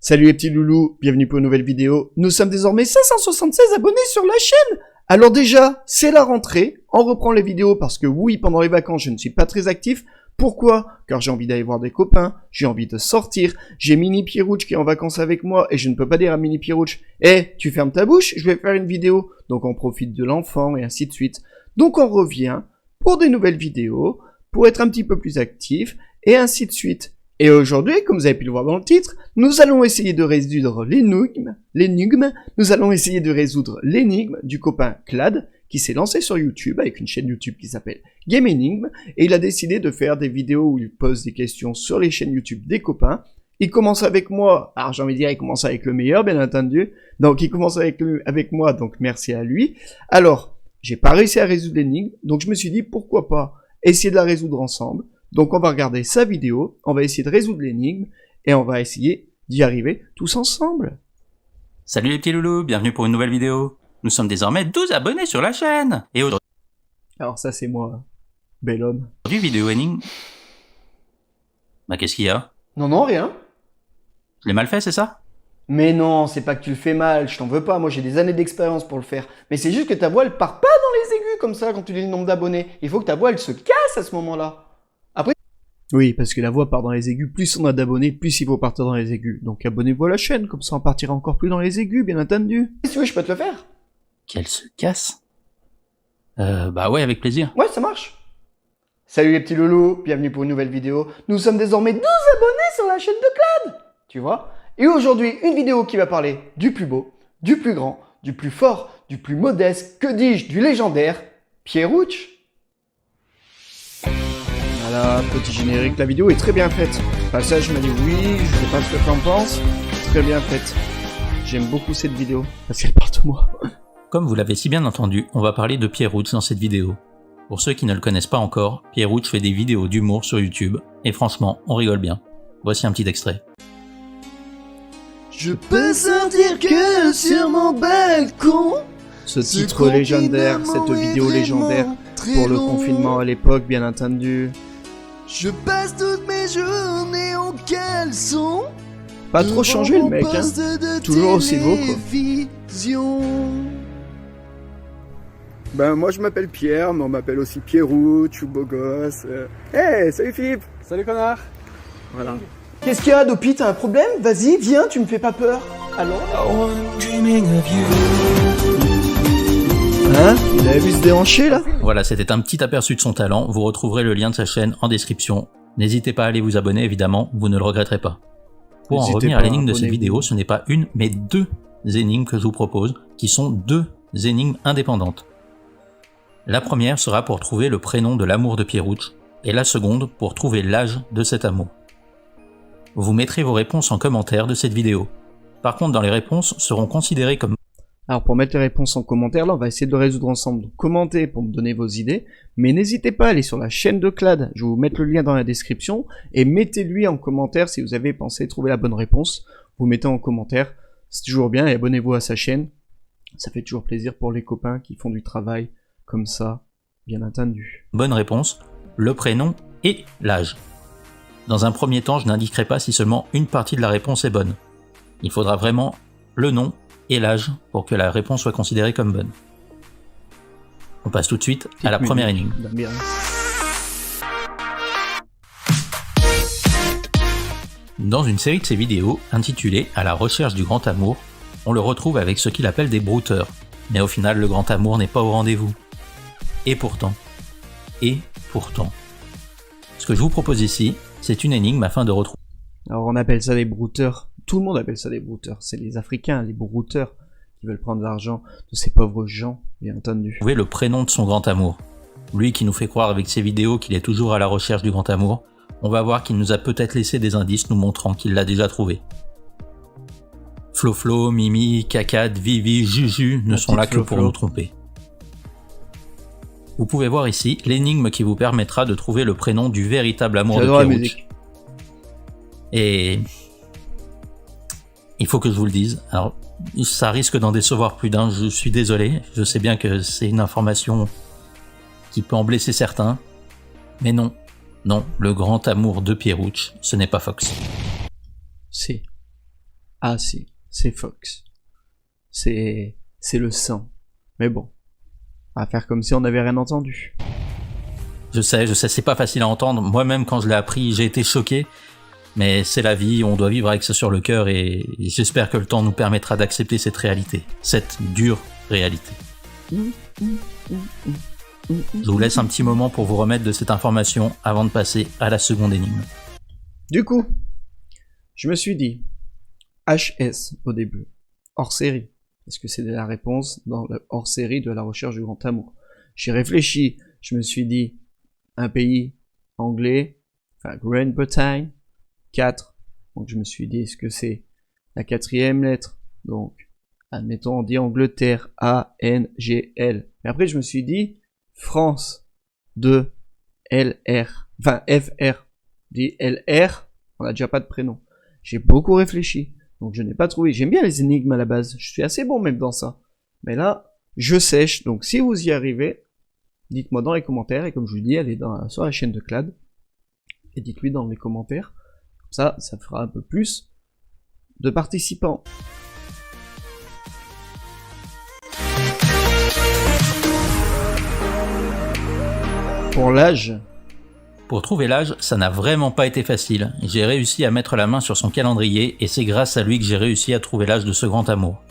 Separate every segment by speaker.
Speaker 1: Salut les petits loulous, bienvenue pour une nouvelle vidéo. Nous sommes désormais 576 abonnés sur la chaîne. Alors déjà, c'est la rentrée, on reprend les vidéos parce que oui, pendant les vacances, je ne suis pas très actif. Pourquoi? Car j'ai envie d'aller voir des copains, j'ai envie de sortir, j'ai Mini Pierrouch qui est en vacances avec moi et je ne peux pas dire à Mini Pierrouch « Eh, tu fermes ta bouche, je vais faire une vidéo ». Donc on profite de l'enfant et ainsi de suite. Donc on revient pour des nouvelles vidéos, pour être un petit peu plus actif et ainsi de suite. Et aujourd'hui, comme vous avez pu le voir dans le titre, nous allons essayer de résoudre l'énigme, nous allons essayer de résoudre l'énigme du copain Clad, qui s'est lancé sur YouTube avec une chaîne YouTube qui s'appelle Game Enigme, et il a décidé de faire des vidéos où il pose des questions sur les chaînes YouTube des copains. Il commence avec moi, alors j'ai envie de dire il commence avec le meilleur bien entendu, donc il commence avec moi, donc merci à lui. Alors, j'ai pas réussi à résoudre l'énigme, donc je me suis dit pourquoi pas essayer de la résoudre ensemble. Donc on va regarder sa vidéo, on va essayer de résoudre l'énigme, et on va essayer d'y arriver tous ensemble.
Speaker 2: Salut les petits loulous, bienvenue pour une nouvelle vidéo. Nous sommes désormais 12 abonnés sur la chaîne. Et aujourd'hui,
Speaker 1: Alors ça c'est moi, bel homme.
Speaker 2: vidéo énigme. Bah qu'est-ce qu'il y a?
Speaker 1: Non, rien.
Speaker 2: Je l'ai mal fait, c'est ça?
Speaker 1: Mais non, c'est pas que tu le fais mal, je t'en veux pas, moi j'ai des années d'expérience pour le faire. Mais c'est juste que ta voix elle part pas dans les aigus comme ça quand tu lis le nombre d'abonnés. Il faut que ta voix elle se casse à ce moment-là. Après... Oui, parce que la voix part dans les aigus, plus on a d'abonnés, plus il faut partir dans les aigus. Donc abonnez-vous à la chaîne, comme ça on partira encore plus dans les aigus, bien entendu. Si tu veux, je peux te le faire.
Speaker 2: Qu'elle se casse? Bah ouais, avec plaisir.
Speaker 1: Ouais, ça marche. Salut les petits loulous, bienvenue pour une nouvelle vidéo. Nous sommes désormais 12 abonnés sur la chaîne de Clad. Tu vois? Et aujourd'hui, une vidéo qui va parler du plus beau, du plus grand, du plus fort, du plus modeste, que dis-je, du légendaire, Pierrouch. Voilà, petit générique, la vidéo est très bien faite. Passage m'a dit oui, je sais pas ce que t'en penses, très bien faite. J'aime beaucoup cette vidéo, parce qu'elle parle de moi.
Speaker 2: Comme vous l'avez si bien entendu, on va parler de Pierrouch dans cette vidéo. Pour ceux qui ne le connaissent pas encore, Pierrouch fait des vidéos d'humour sur YouTube, et franchement, on rigole bien. Voici un petit extrait.
Speaker 3: Je peux sortir que sur mon balcon.
Speaker 1: Ce titre légendaire, cette vidéo légendaire, pour le confinement à l'époque, bien entendu.
Speaker 3: Je passe toutes mes journées en caleçon.
Speaker 1: Pas trop changé le mec, hein. Toujours aussi beau, quoi.
Speaker 4: Ben moi je m'appelle Pierre, mais on m'appelle aussi Pierrouch ou Beau Gosse. Hey, salut Philippe. Salut connard. Voilà.
Speaker 1: Qu'est-ce qu'il y a, Dopi, t'as un problème? Vas-y, viens, tu me fais pas peur. Allons. Hein? Il avait vu se déhancher là?
Speaker 2: Voilà, c'était un petit aperçu de son talent, vous retrouverez le lien de sa chaîne en description. N'hésitez pas à aller vous abonner évidemment, vous ne le regretterez pas. Pour en revenir à l'énigme de cette vidéo, ce n'est pas une, mais deux énigmes que je vous propose, qui sont deux énigmes indépendantes. La première sera pour trouver le prénom de l'amour de Pierrouch, et la seconde pour trouver l'âge de cet amour. Vous mettrez vos réponses en commentaire de cette vidéo. Par contre, dans les réponses seront considérées comme...
Speaker 1: Alors pour mettre les réponses en commentaire, là on va essayer de le résoudre ensemble. Donc commentez pour me donner vos idées, mais n'hésitez pas à aller sur la chaîne de Clad, je vais vous mettre le lien dans la description, et mettez-lui en commentaire si vous avez pensé trouver la bonne réponse. Vous mettez en commentaire, c'est toujours bien, et abonnez-vous à sa chaîne. Ça fait toujours plaisir pour les copains qui font du travail comme ça, bien entendu.
Speaker 2: Bonne réponse, le prénom et l'âge. Dans un premier temps, je n'indiquerai pas si seulement une partie de la réponse est bonne. Il faudra vraiment le nom et l'âge pour que la réponse soit considérée comme bonne. On passe tout de suite à la première énigme. Dans une série de ses vidéos intitulée « À la recherche du grand amour », on le retrouve avec ce qu'il appelle des brouteurs. Mais au final, le grand amour n'est pas au rendez-vous. Et pourtant, ce que je vous propose ici, c'est une énigme afin de retrouver...
Speaker 1: Alors on appelle ça des brouteurs. Tout le monde appelle ça des brouteurs. C'est les Africains, les brouteurs, qui veulent prendre l'argent de ces pauvres gens, bien entendu.
Speaker 2: Trouver le prénom de son grand amour. Lui qui nous fait croire avec ses vidéos qu'il est toujours à la recherche du grand amour, on va voir qu'il nous a peut-être laissé des indices nous montrant qu'il l'a déjà trouvé. Flo-Flo, Mimi, Cacade, Vivi, Juju ne sont là que pour nous tromper. Vous pouvez voir ici l'énigme qui vous permettra de trouver le prénom du véritable amour de Pierrouch. Et il faut que je vous le dise, alors ça risque d'en décevoir plus d'un, je suis désolé, je sais bien que c'est une information qui peut en blesser certains, mais non, le grand amour de Pierrouch, ce n'est pas Fox.
Speaker 1: Si. Ah si, c'est Fox. C'est le sang. Mais bon, on va faire comme si on n'avait rien entendu.
Speaker 2: Je sais, c'est pas facile à entendre. Moi-même, quand je l'ai appris, j'ai été choqué. Mais c'est la vie, on doit vivre avec ça sur le cœur et j'espère que le temps nous permettra d'accepter cette réalité. Cette dure réalité. Je vous laisse un petit moment pour vous remettre de cette information avant de passer à la seconde énigme.
Speaker 1: Du coup, je me suis dit, HS au début, hors série. Est-ce que c'est la réponse dans le hors série de la recherche du grand amour? J'ai réfléchi, je me suis dit, un pays anglais, enfin Grande-Bretagne, 4. Donc je me suis dit, est-ce que c'est la 4e lettre? Donc, admettons, on dit Angleterre, A-N-G-L. Mais après, je me suis dit, France, 2, L-R. Enfin, F-R. Dit L-R, on n'a déjà pas de prénom. J'ai beaucoup réfléchi, donc je n'ai pas trouvé. J'aime bien les énigmes à la base, je suis assez bon même dans ça. Mais là, je sèche, donc si vous y arrivez, dites-moi dans les commentaires, et comme je vous dis, elle est sur la chaîne de Clad. Et dites-lui dans les commentaires. Ça fera un peu plus de participants. Pour l'âge.
Speaker 2: Pour trouver l'âge, ça n'a vraiment pas été facile. J'ai réussi à mettre la main sur son calendrier et c'est grâce à lui que j'ai réussi à trouver l'âge de ce grand amour.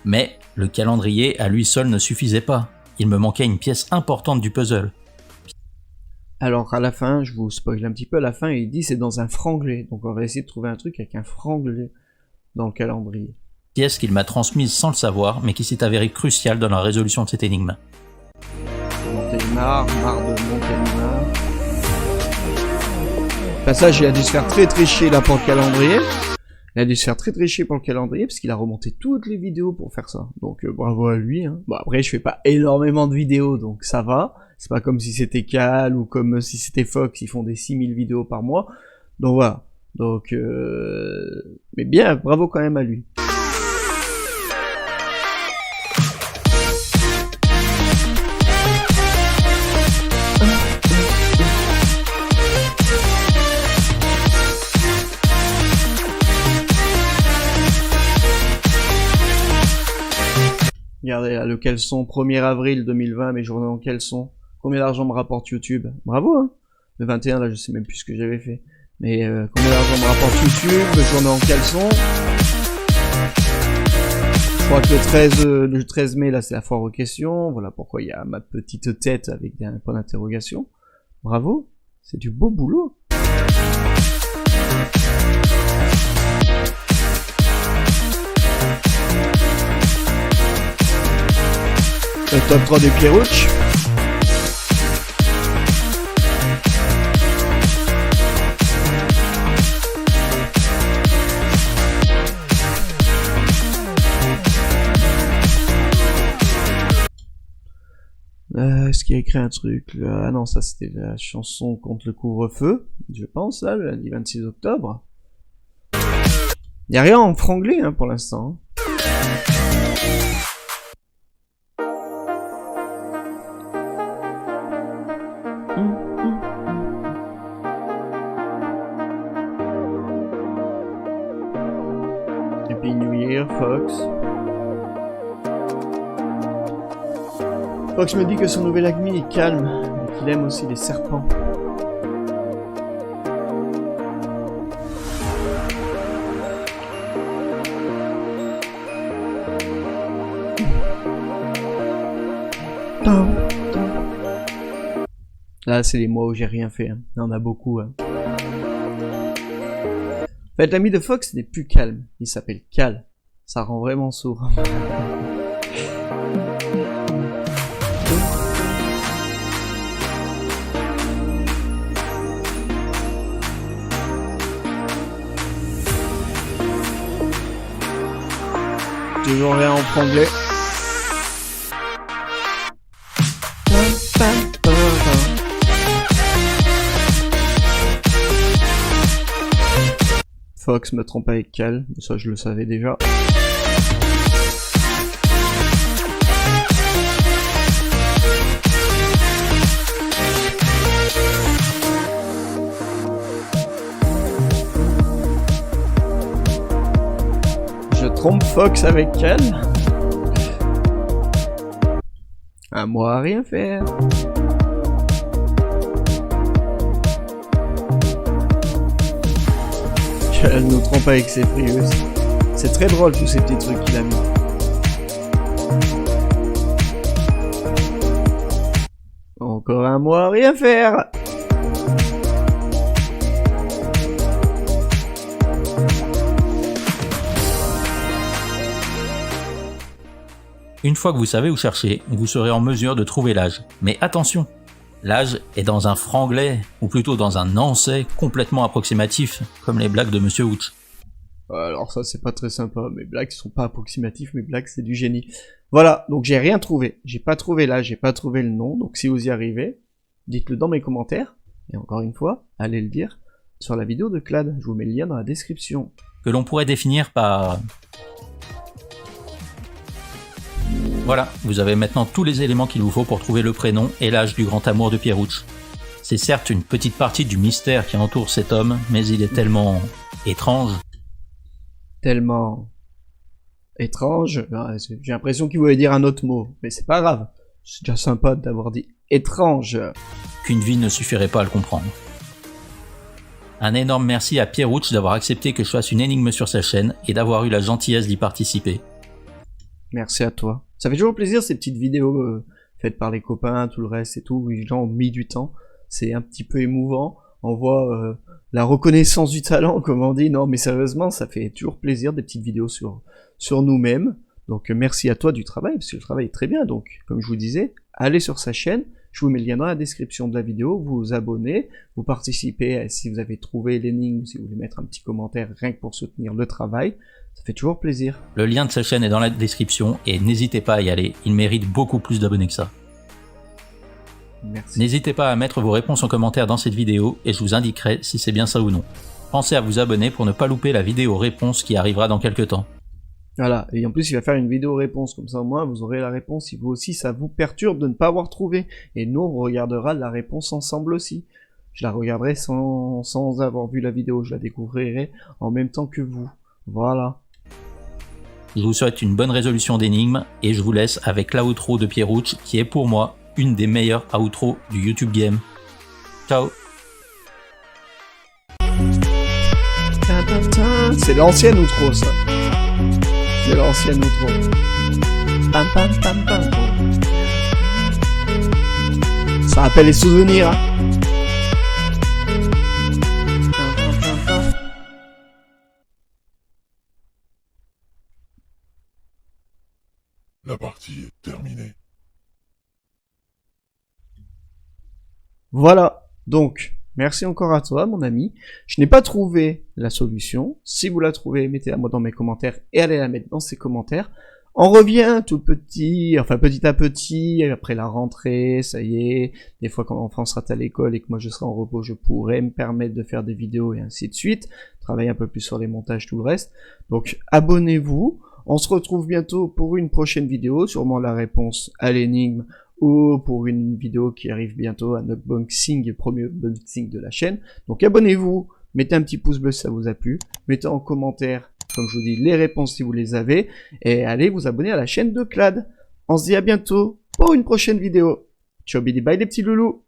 Speaker 2: Mais le calendrier à lui seul ne suffisait pas. Il me manquait une pièce importante du puzzle.
Speaker 1: Alors à la fin, je vous spoil un petit peu, à la fin il dit c'est dans un franglais, donc on va essayer de trouver un truc avec un franglais dans le calendrier.
Speaker 2: Pièce qu'il m'a transmise sans le savoir, mais qui s'est avérée cruciale dans la résolution de cette énigme.
Speaker 1: Montélimar, marre de Montélimar. Le passage il a dû se faire très chier là pour le calendrier. Il a dû se faire très chier pour le calendrier parce qu'il a remonté toutes les vidéos pour faire ça. Donc bravo à lui. Hein. Bon après je fais pas énormément de vidéos donc ça va. C'est pas comme si c'était Cal ou comme si c'était Fox, ils font des 6000 vidéos par mois. Donc voilà. Donc mais bien, bravo quand même à lui. Regardez là, le caleçon 1er avril 2020, mes journées en caleçon. Combien d'argent me rapporte YouTube? Bravo hein. Le 21 là je sais même plus ce que j'avais fait. Mais combien d'argent me rapporte YouTube? Le journée en caleçon. Je crois que le 13 mai là c'est la foire aux questions. Voilà pourquoi il y a ma petite tête avec un point d'interrogation. Bravo, c'est du beau boulot. Le top 3 des Pierrucci. Est-ce qu'il a écrit un truc là? Ah non, ça c'était la chanson contre le couvre-feu, je pense, là, le lundi 26 octobre. Il n'y a rien en franglais hein, pour l'instant. Happy New Year, Fox. Fox me dit que son nouvel ami est calme, mais qu'il aime aussi les serpents. Là, c'est les mois où j'ai rien fait. Hein. Il y en a beaucoup. Hein. En fait, l'ami de Fox n'est plus calme. Il s'appelle Cal. Ça rend vraiment sourd. Toujours rien en franglais. Fox me trompe avec Cal, ça je le savais déjà. Je trompe Fox avec Cal. À moi à rien faire. Cal nous trompe avec ses frieuses. C'est très drôle tous ces petits trucs qu'il a mis. Encore un mois à rien faire.
Speaker 2: Une fois que vous savez où chercher, vous serez en mesure de trouver l'âge. Mais attention, l'âge est dans un franglais, ou plutôt dans un nançais complètement approximatif, comme les blagues de Monsieur Hooch.
Speaker 1: Alors ça c'est pas très sympa, mes blagues sont pas approximatives, mes blagues c'est du génie. Voilà, donc j'ai rien trouvé, j'ai pas trouvé l'âge, j'ai pas trouvé le nom, donc si vous y arrivez, dites-le dans mes commentaires, et encore une fois, allez le dire sur la vidéo de Clad, je vous mets le lien dans la description.
Speaker 2: Que l'on pourrait définir par... Voilà, vous avez maintenant tous les éléments qu'il vous faut pour trouver le prénom et l'âge du grand amour de Pierruccio. C'est certes une petite partie du mystère qui entoure cet homme, mais il est tellement étrange.
Speaker 1: Tellement étrange, j'ai l'impression qu'il voulait dire un autre mot, mais c'est pas grave, c'est déjà sympa d'avoir dit étrange.
Speaker 2: Qu'une vie ne suffirait pas à le comprendre. Un énorme merci à Pierruccio d'avoir accepté que je fasse une énigme sur sa chaîne et d'avoir eu la gentillesse d'y participer.
Speaker 1: Merci à toi. Ça fait toujours plaisir ces petites vidéos faites par les copains, tout le reste et tout, où les gens ont mis du temps. C'est un petit peu émouvant. On voit la reconnaissance du talent, comme on dit. Non, mais sérieusement, ça fait toujours plaisir des petites vidéos sur nous-mêmes. Donc merci à toi du travail, parce que le travail est très bien. Donc, comme je vous disais, allez sur sa chaîne. Je vous mets le lien dans la description de la vidéo. Vous vous abonnez, vous participez si vous avez trouvé l'énigme, si vous voulez mettre un petit commentaire rien que pour soutenir le travail. Ça fait toujours plaisir.
Speaker 2: Le lien de sa chaîne est dans la description et n'hésitez pas à y aller. Il mérite beaucoup plus d'abonnés que ça.
Speaker 1: Merci.
Speaker 2: N'hésitez pas à mettre vos réponses en commentaire dans cette vidéo et je vous indiquerai si c'est bien ça ou non. Pensez à vous abonner pour ne pas louper la vidéo réponse qui arrivera dans quelques temps.
Speaker 1: Voilà, et en plus il va faire une vidéo réponse, comme ça au moins vous aurez la réponse si vous aussi ça vous perturbe de ne pas avoir trouvé. Et nous on regardera la réponse ensemble aussi. Je la regarderai sans avoir vu la vidéo, je la découvrirai en même temps que vous. Voilà.
Speaker 2: Je vous souhaite une bonne résolution d'énigmes et je vous laisse avec l'outro de Pierruccio qui est pour moi une des meilleures outros du YouTube Game. Ciao.
Speaker 1: C'est l'ancienne outro ça. C'est l'ancienne outro. Pam pam pam pam. Ça rappelle les souvenirs. Hein.
Speaker 5: La partie est terminée.
Speaker 1: Voilà, donc, merci encore à toi, mon ami. Je n'ai pas trouvé la solution. Si vous la trouvez, mettez-la moi dans mes commentaires et allez la mettre dans ces commentaires. On revient tout petit, enfin petit à petit, après la rentrée, ça y est. Des fois, quand l'enfant sera à l'école et que moi je serai en repos, je pourrai me permettre de faire des vidéos et ainsi de suite. Travailler un peu plus sur les montages, tout le reste. Donc, abonnez-vous. On se retrouve bientôt pour une prochaine vidéo, sûrement la réponse à l'énigme ou pour une vidéo qui arrive bientôt, un unboxing, le premier unboxing de la chaîne. Donc abonnez-vous, mettez un petit pouce bleu si ça vous a plu, mettez en commentaire, comme je vous dis, les réponses si vous les avez, et allez vous abonner à la chaîne de Clad. On se dit à bientôt pour une prochaine vidéo. Ciao bidi bye les petits loulous.